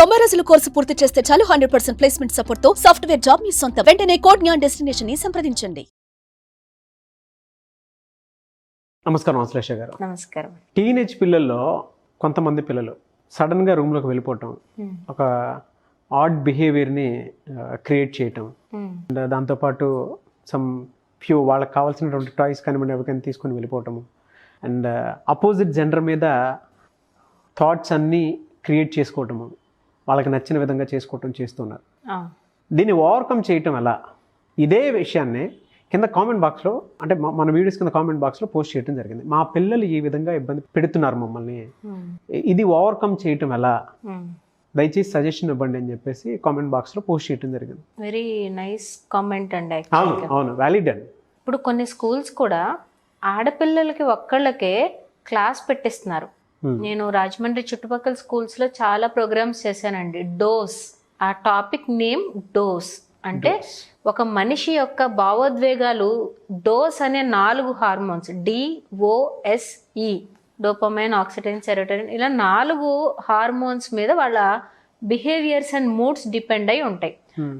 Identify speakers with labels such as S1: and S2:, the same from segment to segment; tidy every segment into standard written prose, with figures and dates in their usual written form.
S1: 90 రోజుల కోర్సు పూర్తి చేస్తే చాలు 100% ప్లేస్మెంట్ సపోర్ట్ తో సాఫ్ట్వేర్ జాబ్ మీ సొంతం. వెంటనే కోడ్ జ్ఞాన్ డెస్టినేషన్ ని సంప్రదించండి.
S2: నమస్కారం అశ్లేష గారు.
S3: నమస్కారం.
S2: టీనేజ్ పిల్లల్లో కొంతమంది పిల్లలు సడన్గా రూమ్లోకి వెళ్ళిపోవటం, ఒక ఆడ్ బిహేవియర్ని క్రియేట్ చేయటం, అండ్ దాంతోపాటు సమ్ ఫ్యూ వాళ్ళకి కావాల్సినటువంటి టాయ్స్ కానివ్వండి ఎవరికైనా తీసుకొని వెళ్ళిపోవటము, అండ్ అపోజిట్ జెండర్ మీద థాట్స్ అన్నీ క్రియేట్ చేసుకోవటము, వాళ్ళకి నచ్చిన విధంగా చేసుకోవటం చేస్తున్నారు. దీన్ని ఓవర్కమ్ చేయటం ఎలా? ఇదే విషయాన్ని కింద కామెంట్ బాక్స్లో, అంటే మన వీడియోస్ కింద కామెంట్ బాక్స్లో పోస్ట్ చేయడం జరిగింది. మా పిల్లలు ఈ విధంగా ఇబ్బంది పెడుతున్నారు మమ్మల్ని, ఇది ఓవర్కమ్ చేయటం ఎలా, దయచేసి సజెషన్ ఇవ్వండి అని చెప్పేసి కామెంట్ బాక్స్లో పోస్ట్ చేయడం జరిగింది.
S3: వెరీ నైస్ కామెంట్ అండి.
S2: అవును, వ్యాలిడ్ అండి.
S3: ఇప్పుడు కొన్ని స్కూల్స్ కూడా ఆడపిల్లలకి ఒక్కళ్ళకే క్లాస్ పెట్టిస్తున్నారు. నేను రాజమండ్రి చుట్టుపక్కల స్కూల్స్లో చాలా ప్రోగ్రామ్స్ చేశానండి. డోస్, ఆ టాపిక్ నేమ్ డోస్. అంటే ఒక మనిషి యొక్క భావోద్వేగాలు డోస్ అనే 4 hormones, DOSE, dopamine, oxytocin, serotonin, ఇలా 4 హార్మోన్స్ మీద వాళ్ళ బిహేవియర్స్ అండ్ మూడ్స్ డిపెండ్ అయి ఉంటాయి.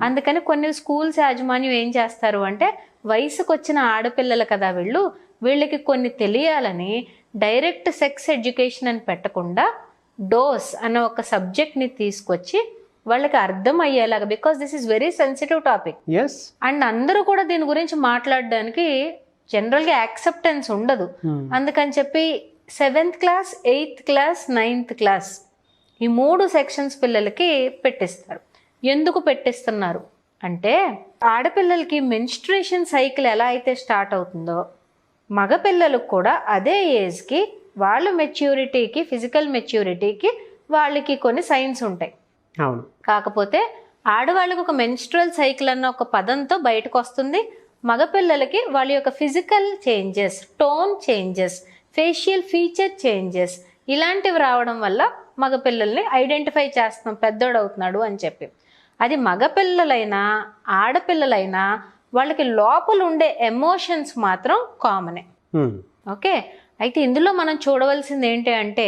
S3: అందుకని కొన్ని స్కూల్స్ యాజమాన్యం ఏం చేస్తారు అంటే, వయసుకు వచ్చిన ఆడపిల్లలు కదా వీళ్ళకి కొన్ని తెలియాలని డైరెక్ట్ సెక్స్ ఎడ్యుకేషన్ అని పెట్టకుండా డోస్ అన్న ఒక సబ్జెక్ట్ని తీసుకొచ్చి వాళ్ళకి అర్థం అయ్యేలాగా, because this is very sensitive topic and అందరూ కూడా దీని గురించి మాట్లాడడానికి జనరల్గా యాక్సెప్టెన్స్ ఉండదు. అందుకని చెప్పి 7th class, 8th class, 9th class ఈ 3 సెక్షన్స్ పిల్లలకి పెట్టిస్తారు. ఎందుకు పెట్టిస్తున్నారు అంటే, ఆడపిల్లలకి మెన్స్ట్రుయేషన్ సైకిల్ ఎలా అయితే స్టార్ట్ అవుతుందో మగపిల్లలకు కూడా అదే ఏజ్కి వాళ్ళ మెచ్యూరిటీకి, ఫిజికల్ మెచ్యూరిటీకి వాళ్ళకి కొన్ని సైన్స్ ఉంటాయి.
S2: అవును.
S3: కాకపోతే ఆడవాళ్ళకి ఒక మెన్స్ట్రువల్ సైకిల్ అన్న ఒక పదంతో బయటకు వస్తుంది. మగపిల్లలకి వాళ్ళ యొక్క physical changes, tone changes, facial feature changes ఇలాంటివి రావడం వల్ల మగపిల్లల్ని ఐడెంటిఫై చేస్తున్నాం పెద్దోడవుతున్నాడు అని చెప్పి. అది మగపిల్లలైనా ఆడపిల్లలైనా వాళ్ళకి లోపల ఉండే ఎమోషన్స్ మాత్రం కామనే. ఓకే, అయితే ఇందులో మనం చూడవలసింది ఏంటి అంటే,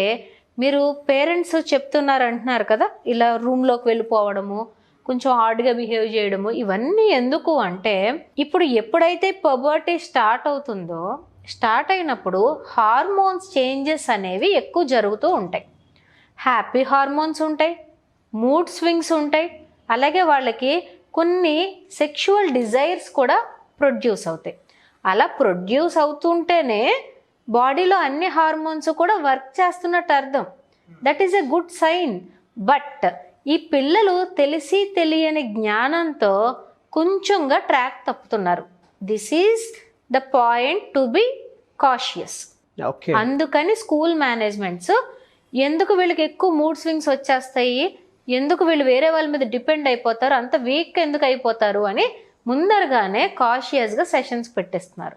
S3: మీరు పేరెంట్స్ చెప్తున్నారు అంటున్నారు కదా, ఇలా రూమ్లోకి వెళ్ళిపోవడము, కొంచెం ఆడ్గా బిహేవ్ చేయడము, ఇవన్నీ ఎందుకు అంటే, ఇప్పుడు ఎప్పుడైతే పబర్టీ స్టార్ట్ అవుతుందో, స్టార్ట్ అయినప్పుడు హార్మోన్స్ చేంజెస్ అనేవి ఎక్కువ జరుగుతూ ఉంటాయి. హ్యాపీ హార్మోన్స్ ఉంటాయి, మూడ్ స్వింగ్స్ ఉంటాయి, అలాగే వాళ్ళకి కొన్ని సెక్షువల్ డిజైర్స్ కూడా ప్రొడ్యూస్ అవుతాయి. అలా ప్రొడ్యూస్ అవుతుంటేనే బాడీలో అన్ని హార్మోన్స్ కూడా వర్క్ చేస్తున్నట్టు అర్థం. That is a good sign. But ఈ పిల్లలు తెలిసి తెలియని జ్ఞానంతో కొంచెంగా ట్రాక్ తప్పుతున్నారు. This is the point to be cautious. అందుకని స్కూల్ మేనేజ్మెంట్స్ ఎందుకు వీళ్ళకి ఎక్కువ మూడ్ స్వింగ్స్ వచ్చేస్తాయి, ఎందుకు వీళ్ళు వేరే వాళ్ళ మీద డిపెండ్ అయిపోతారు, అంత వీక్ ఎందుకు అయిపోతారు అని ముందరగానే కాషియస్గా సెషన్స్ పెట్టిస్తున్నారు.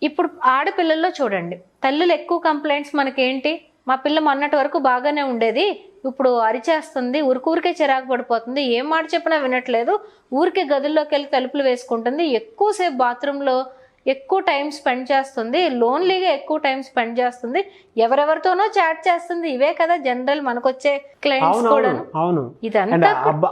S3: ఇప్పుడు ఆడపిల్లల్లో చూడండి, తల్లులు ఎక్కువ కంప్లైంట్స్ మనకేంటి, మా పిల్ల మొన్నటి వరకు బాగానే ఉండేది, ఇప్పుడు అరిచేస్తుంది, ఊరికే చిరాకు పడిపోతుంది, ఏం మాట చెప్పినా వినట్లేదు, ఊరికే గదుల్లోకి వెళ్ళి తలుపులు వేసుకుంటుంది, ఎక్కువసేపు బాత్రూంలో ఎక్కువ టైం స్పెండ్ చేస్తుంది, లోన్లీగా ఎక్కువ టైం స్పెండ్ చేస్తుంది, ఎవరెవరితోనో చాట్ చేస్తుంది. ఇవే కదా జనరల్ మనకొచ్చే క్లయింట్స్ కూడా.
S2: ఇదంతా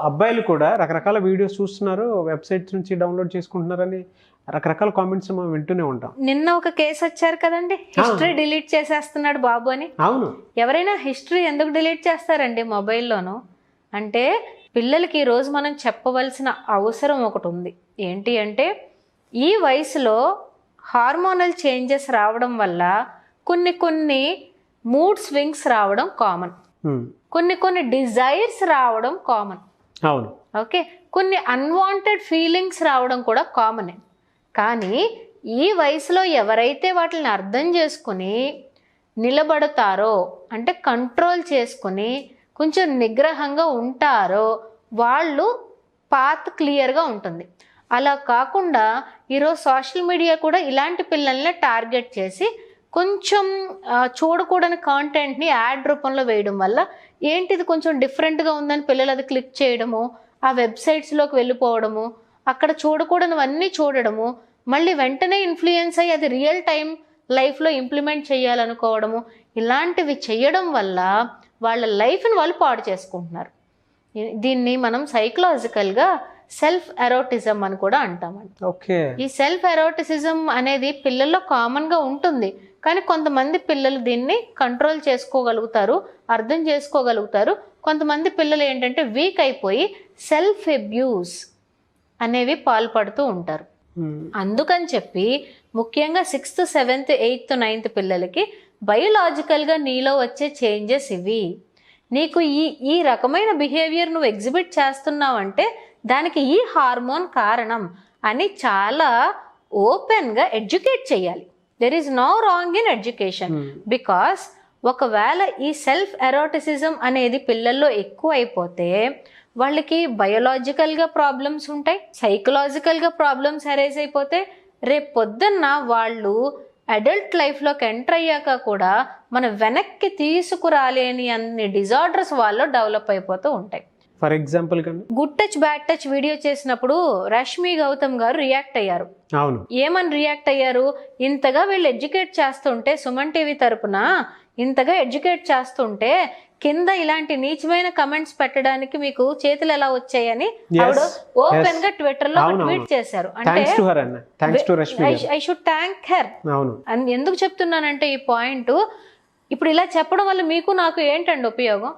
S2: అబ్బాయిలు కూడా రకరకాల వీడియోస్ చూస్తున్నారు, వెబ్సైట్స్ నుంచి డౌన్లోడ్ చేసుకుంటున్నారని రకరకాల కామెంట్స్ మనం వింటూనే ఉంటాం.
S3: నిన్న ఒక కేసు వచ్చారు కదండి, హిస్టరీ డిలీట్ చేసేస్తున్నాడు బాబు అని.
S2: అవును,
S3: ఎవరైనా హిస్టరీ ఎందుకు డిలీట్ చేస్తారండి మొబైల్లోనూ? అంటే పిల్లలకి ఈరోజు మనం చెప్పవలసిన అవసరం ఒకటి ఉంది. ఏంటి అంటే, ఈ వయసులో హార్మోనల్ చేంజెస్ రావడం వల్ల కొన్ని మూడ్ స్వింగ్స్ రావడం కామన్, కొన్ని డిజైర్స్ రావడం కామన్.
S2: అవును.
S3: ఓకే, కొన్ని అన్వాంటెడ్ ఫీలింగ్స్ రావడం కూడా కామనే. కానీ ఈ వయసులో ఎవరైతే వాటిని అర్థం చేసుకుని నిలబడతారో, అంటే కంట్రోల్ చేసుకుని కొంచెం నిగ్రహంగా ఉంటారో, వాళ్ళు పాత్ క్లియర్గా ఉంటుంది. అలా కాకుండా ఈరోజు సోషల్ మీడియా కూడా ఇలాంటి పిల్లల్ని టార్గెట్ చేసి కొంచెం చూడకూడని కాంటెంట్ని యాడ్ రూపంలో వేయడం వల్ల ఏంటిది కొంచెం డిఫరెంట్గా ఉందని పిల్లలు అది క్లిక్ చేయడము, ఆ వెబ్సైట్స్లోకి వెళ్ళిపోవడము, అక్కడ చూడకూడనివన్నీ చూడడము, మళ్ళీ వెంటనే ఇన్ఫ్లుయెన్స్ అయ్యి అది రియల్ టైం లైఫ్లో ఇంప్లిమెంట్ చేయాలనుకోవడము, ఇలాంటివి చేయడం వల్ల వాళ్ళ లైఫ్ని వాళ్ళు పాడు చేసుకుంటున్నారు. దీన్ని మనం సైకలాజికల్గా సెల్ఫ్ ఎరోటిజం అని కూడా అంటామండి.
S2: ఓకే.
S3: ఈ సెల్ఫ్ ఎరోటిసిజం అనేది పిల్లల్లో కామన్గా ఉంటుంది, కానీ కొంతమంది పిల్లలు దీన్ని కంట్రోల్ చేసుకోగలుగుతారు, అర్థం చేసుకోగలుగుతారు. కొంతమంది పిల్లలు ఏంటంటే వీక్ అయిపోయి సెల్ఫ్ అబ్యూస్ అనేవి పాల్పడుతూ ఉంటారు. అందుకని చెప్పి ముఖ్యంగా 6th, 7th, 8th, 9th పిల్లలకి బయోలాజికల్గా నీలో వచ్చే చేంజెస్ ఇవి. నీకు ఈ రకమైన బిహేవియర్ నువ్వు ఎగ్జిబిట్ చేస్తున్నావంటే దానికి ఈ హార్మోన్ కారణం అని చాలా ఓపెన్గా ఎడ్యుకేట్ చేయాలి. There is no wrong in education. Because ఒకవేళ ఈ సెల్ఫ్ ఎరోటిసిజం అనేది పిల్లల్లో ఎక్కువ అయిపోతే వాళ్ళకి బయోలాజికల్గా ప్రాబ్లమ్స్ ఉంటాయి, సైకలాజికల్గా ప్రాబ్లమ్స్ అరైజ్ అయిపోతే రేపు పొద్దున్న వాళ్ళు అడల్ట్ లైఫ్లోకి ఎంటర్ అయ్యాక కూడా మనం వెనక్కి తీసుకురాలేని అన్ని డిజార్డర్స్ వాళ్ళు డెవలప్ అయిపోతూ ఉంటాయి.
S2: For example
S3: good touch bad touch video చేసినప్పుడు రష్మి గౌతమ్ గారు రియాక్ట్ అయ్యారు.
S2: అవును.
S3: ఏమని రియాక్ట్ అయ్యారు? ఇంతగా వీళ్ళు ఎడ్యుకేట్ చేస్తుంటే, సుమన్ టీవీ తరపున ఇంతగా ఎడ్యుకేట్ చేస్తుంటే కింద ఇలాంటి నీచమైన కమెంట్స్ పెట్టడానికి మీకు చేతులు ఎలా వచ్చాయని ఆవిడ ఓపెన్ గా ట్విట్టర్ లో ట్వీట్ చేశారు. అంటే ఐ షుడ్ థ్యాంక్ హర్. ఎందుకు చెప్తున్నానంటే ఈ పాయింట్, ఇప్పుడు ఇలా చెప్పడం వల్ల మీకు నాకు ఏంటండి ఉపయోగం?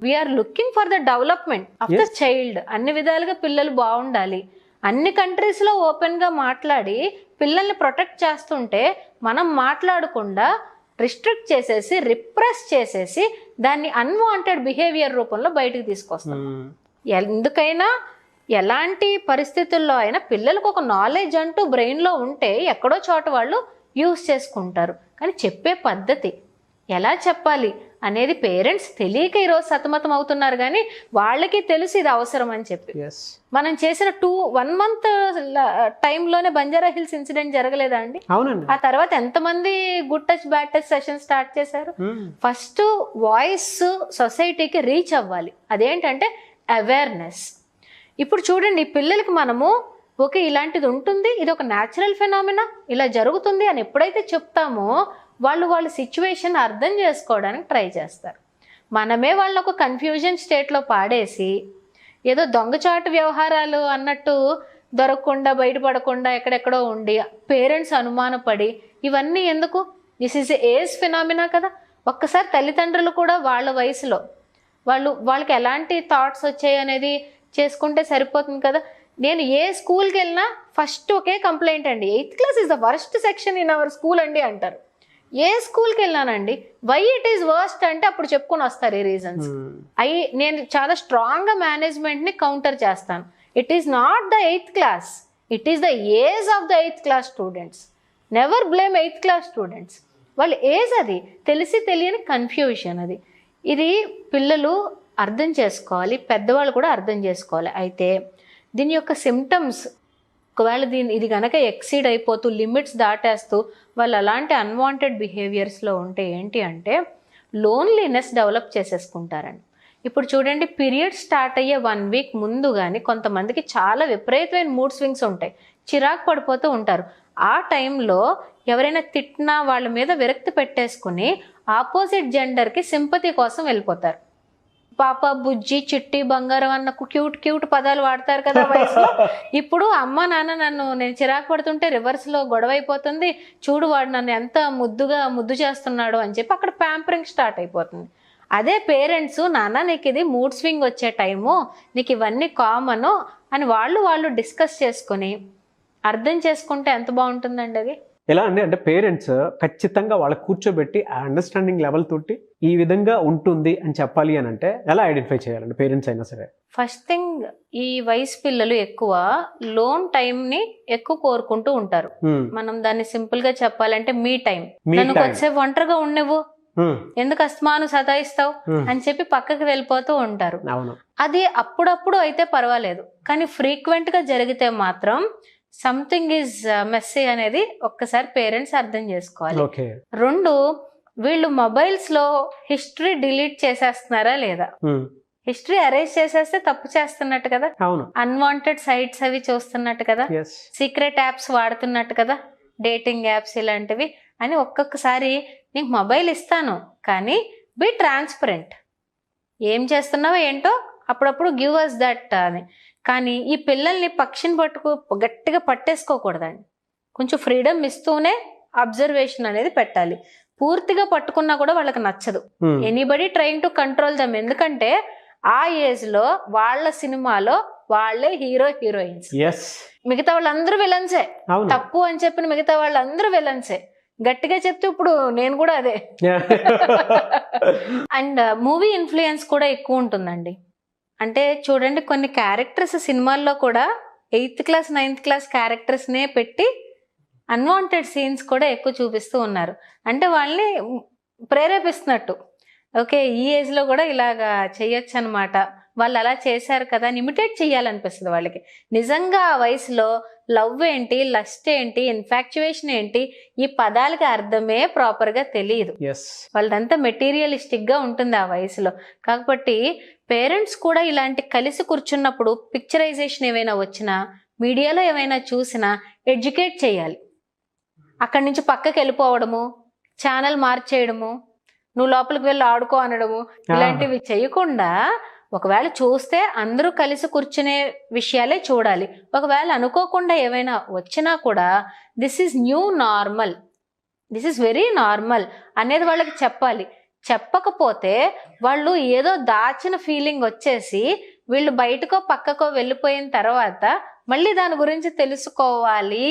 S3: We are looking for the development of the child. అన్ని విధాలుగా పిల్లలు బాగుండాలి. అన్ని కంట్రీస్ లో ఓపెన్ గా మాట్లాడి పిల్లల్ని ప్రొటెక్ట్ చేస్తుంటే మనం మాట్లాడకుండా రిస్ట్రిక్ట్ చేసేసి, రిప్రెస్ చేసేసి దాన్ని అన్వాంటెడ్ బిహేవియర్ రూపంలో బయటకు తీసుకొస్తాం. ఎందుకైనా ఎలాంటి పరిస్థితుల్లో అయినా పిల్లలకు ఒక నాలెడ్జ్ అంటూ బ్రెయిన్లో ఉంటే ఎక్కడో చోట వాళ్ళు యూజ్ చేసుకుంటారు. కానీ చెప్పే పద్ధతి ఎలా చెప్పాలి అనేది పేరెంట్స్ తెలియక ఈరోజు సతమతం అవుతున్నారు. కానీ వాళ్ళకి తెలుసు ఇది అవసరం అని చెప్పి. మనం చేసిన 1 month టైంలోనే బంజారా హిల్స్ ఇన్సిడెంట్ జరగలేదా అండి? ఆ తర్వాత ఎంతమంది good touch bad touch session start చేశారు? ఫస్ట్ వాయిస్ సొసైటీకి రీచ్ అవ్వాలి. అదేంటంటే అవేర్నెస్. ఇప్పుడు చూడండి, పిల్లలకి మనము ఓకే ఇలాంటిది ఉంటుంది, ఇది ఒక న్యాచురల్ ఫెనామినా, ఇలా జరుగుతుంది అని ఎప్పుడైతే చెప్తామో వాళ్ళ సిచ్యువేషన్ అర్థం చేసుకోవడానికి ట్రై చేస్తారు. మనమే వాళ్ళ ఒక కన్ఫ్యూజన్ స్టేట్లో పాడేసి ఏదో దొంగచాటు వ్యవహారాలు అన్నట్టు దొరకకుండా, బయటపడకుండా ఎక్కడెక్కడో ఉండి పేరెంట్స్ అనుమానపడి ఇవన్నీ ఎందుకు? దిస్ ఈజ్ ఏజ్ ఫినామినా కదా. ఒక్కసారి తల్లిదండ్రులు కూడా వాళ్ళ వయసులో వాళ్ళకి ఎలాంటి థాట్స్ వచ్చాయి అనేది చేసుకుంటే సరిపోతుంది కదా. నేను ఏ స్కూల్కి వెళ్ళినా ఫస్ట్ ఒకే కంప్లైంట్ అండి, 8th class is the worst section in our school అండి అంటారు. ఏ స్కూల్కి వెళ్ళానండి, వై ఇట్ ఈస్ వర్స్ట్ అంటే అప్పుడు చెప్పుకొని వస్తారు ఈ రీజన్స్. నేను చాలా స్ట్రాంగ్గా మేనేజ్మెంట్ని కౌంటర్ చేస్తాను. It is not the 8th class, it is the age of the 8th class students. Never blame 8th class students. వాళ్ళ ఏజ్ అది, తెలిసి తెలియని కన్ఫ్యూషన్ అది. ఇది పిల్లలు అర్థం చేసుకోవాలి, పెద్దవాళ్ళు కూడా అర్థం చేసుకోవాలి. అయితే దీని యొక్క సిమ్టమ్స్ ఒకవేళ ఇది కనుక ఎక్సీడ్ అయిపోతూ లిమిట్స్ దాటేస్తూ వాళ్ళు అలాంటి అన్వాంటెడ్ బిహేవియర్స్లో ఉంటే ఏంటి అంటే లోన్లీనెస్ డెవలప్ చేసేసుకుంటారండి. ఇప్పుడు చూడండి, పీరియడ్ స్టార్ట్ అయ్యే 1 week ముందు కానీ కొంతమందికి చాలా విపరీతమైన మూడ్ స్వింగ్స్ ఉంటాయి, చిరాకు పడిపోతూ ఉంటారు. ఆ టైంలో ఎవరైనా తిట్టినా వాళ్ళ మీద విరక్తి పెట్టేసుకుని ఆపోజిట్ జెండర్కి సింపతి కోసం వెళ్ళిపోతారు. పాప, బుజ్జి, చిట్టి, బంగారం అన్న క్యూట్ పదాలు వాడతారు కదా వయసులో. ఇప్పుడు అమ్మ నాన్న నేను చిరాకు పడుతుంటే రివర్స్లో గొడవ అయిపోతుంది, చూడు వాడు నన్ను ఎంత ముద్దు చేస్తున్నాడు అని చెప్పి అక్కడ ప్యాంపరింగ్ స్టార్ట్ అయిపోతుంది. అదే పేరెంట్స్, నాన్న నీకు ఇది మూడ్ స్వింగ్ వచ్చే టైము, నీకు ఇవన్నీ కామను అని వాళ్ళు డిస్కస్ చేసుకొని అర్థం చేసుకుంటే ఎంత బాగుంటుందండి అది.
S2: ఎలా అంటే పేరెంట్స్ ఖచ్చితంగా వాళ్ళకి కూర్చోబెట్టి ఆ అండర్స్టాండింగ్ లెవెల్ తోటి ఈ విధంగా ఉంటుంది అని చెప్పాలి అని అంటే ఎలా ఐడెంటిఫై చేయాలండి పేరెంట్స్ అయినా సరే?
S3: ఫస్ట్ థింగ్, ఈ వయసు పిల్లలు ఎక్కువ లోన్ టైంని ఎక్కువ కోరుకుంటూ ఉంటారు. మనం దాన్ని సింపుల్ గా చెప్పాలంటే మీ టైం. నన్ను కొద్దిసేపు ఒంటరిగా ఉండవు, ఎందుకు అస్తమాను సతాయిస్తావు అని చెప్పి పక్కకి వెళ్ళిపోతూ ఉంటారు. అది అప్పుడప్పుడు అయితే పర్వాలేదు, కానీ ఫ్రీక్వెంట్ గా జరిగితే మాత్రం సంథింగ్ ఈజ్ మెస్సీ అనేది ఒక్కసారి పేరెంట్స్ అర్థం చేసుకోవాలి. 2, వీళ్ళు మొబైల్స్ లో హిస్టరీ డిలీట్ చేసేస్తున్నారా లేదా? హిస్టరీ అరేంజ్ చేసేస్తే తప్పు చేస్తున్నట్టు కదా, అన్వాంటెడ్ సైట్స్ అవి చూస్తున్నట్టు కదా, సీక్రెట్ యాప్స్ వాడుతున్నట్టు కదా, డేటింగ్ యాప్స్ ఇలాంటివి అని. ఒక్కొక్కసారి నీకు మొబైల్ ఇస్తాను కానీ బీ ట్రాన్స్పరెంట్, ఏం చేస్తున్నావో ఏంటో అప్పుడప్పుడు గివ్ అస్ దట్ అని. కానీ ఈ పిల్లల్ని పక్షిని గట్టిగా పట్టేసుకోకూడదండి. కొంచెం ఫ్రీడమ్ ఇస్తూనే అబ్జర్వేషన్ అనేది పెట్టాలి. పూర్తిగా పట్టుకున్నా కూడా వాళ్ళకి నచ్చదు. Anybody trying to control them. ఎందుకంటే ఆ ఏజ్ లో వాళ్ళ సినిమాలో వాళ్ళే హీరో హీరోయిన్స్, మిగతా వాళ్ళందరూ విలన్సే. తప్పు అని చెప్పిన మిగతా వాళ్ళందరూ విలన్సే. గట్టిగా చెప్తే ఇప్పుడు నేను కూడా అదే. అండ్ మూవీ ఇన్ఫ్లుయెన్స్ కూడా ఎక్కువ ఉంటుందండి. అంటే చూడండి, కొన్ని క్యారెక్టర్స్ సినిమాల్లో కూడా 8th class 9th class characters నే పెట్టి అన్వాంటెడ్ సీన్స్ కూడా ఎక్కువ చూపిస్తూ ఉన్నారు. అంటే వాళ్ళని ప్రేరేపిస్తున్నట్టు, ఓకే ఈ ఏజ్ లో కూడా ఇలాగా చెయ్యొచ్చు అనమాట, వాళ్ళు అలా చేశారు కదా అని ఇమిటేట్ చేయాలనిపిస్తుంది వాళ్ళకి. నిజంగా ఆ వయసులో లవ్ ఏంటి, లస్ట్ ఏంటి, ఇన్ఫాక్చువేషన్ ఏంటి, ఈ పదాలకి అర్థమే ప్రాపర్ గా తెలియదు. వాళ్ళదంతా మెటీరియలిస్టిక్ గా ఉంటుంది ఆ వయసులో. కాబట్టి పేరెంట్స్ కూడా ఇలాంటి కలిసి కూర్చున్నప్పుడు పిక్చరైజేషన్ ఏమైనా వచ్చినా, మీడియాలో ఏమైనా చూసినా ఎడ్యుకేట్ చేయాలి. అక్కడి నుంచి పక్కకి వెళ్ళిపోవడము, ఛానల్ మార్చేయడము, నువ్వు లోపలికి వెళ్ళి ఆడుకో అనడము, ఇలాంటివి చేయకుండా ఒకవేళ చూస్తే అందరూ కలిసి కూర్చునే విషయాలే చూడాలి. ఒకవేళ అనుకోకుండా ఏమైనా వచ్చినా కూడా this is new normal, this is very normal అనేది వాళ్ళకి చెప్పాలి. చెప్పకపోతే వాళ్ళు ఏదో దాచిన ఫీలింగ్ వచ్చేసి వీళ్ళు బయటకో పక్కకో వెళ్ళిపోయిన తర్వాత మళ్ళీ దాని గురించి తెలుసుకోవాలి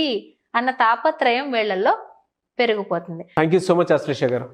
S3: అన్న తాపత్రయం వీళ్ళల్లో పెరిగిపోతుంది.
S2: Thank you so much Ashlesha గారు.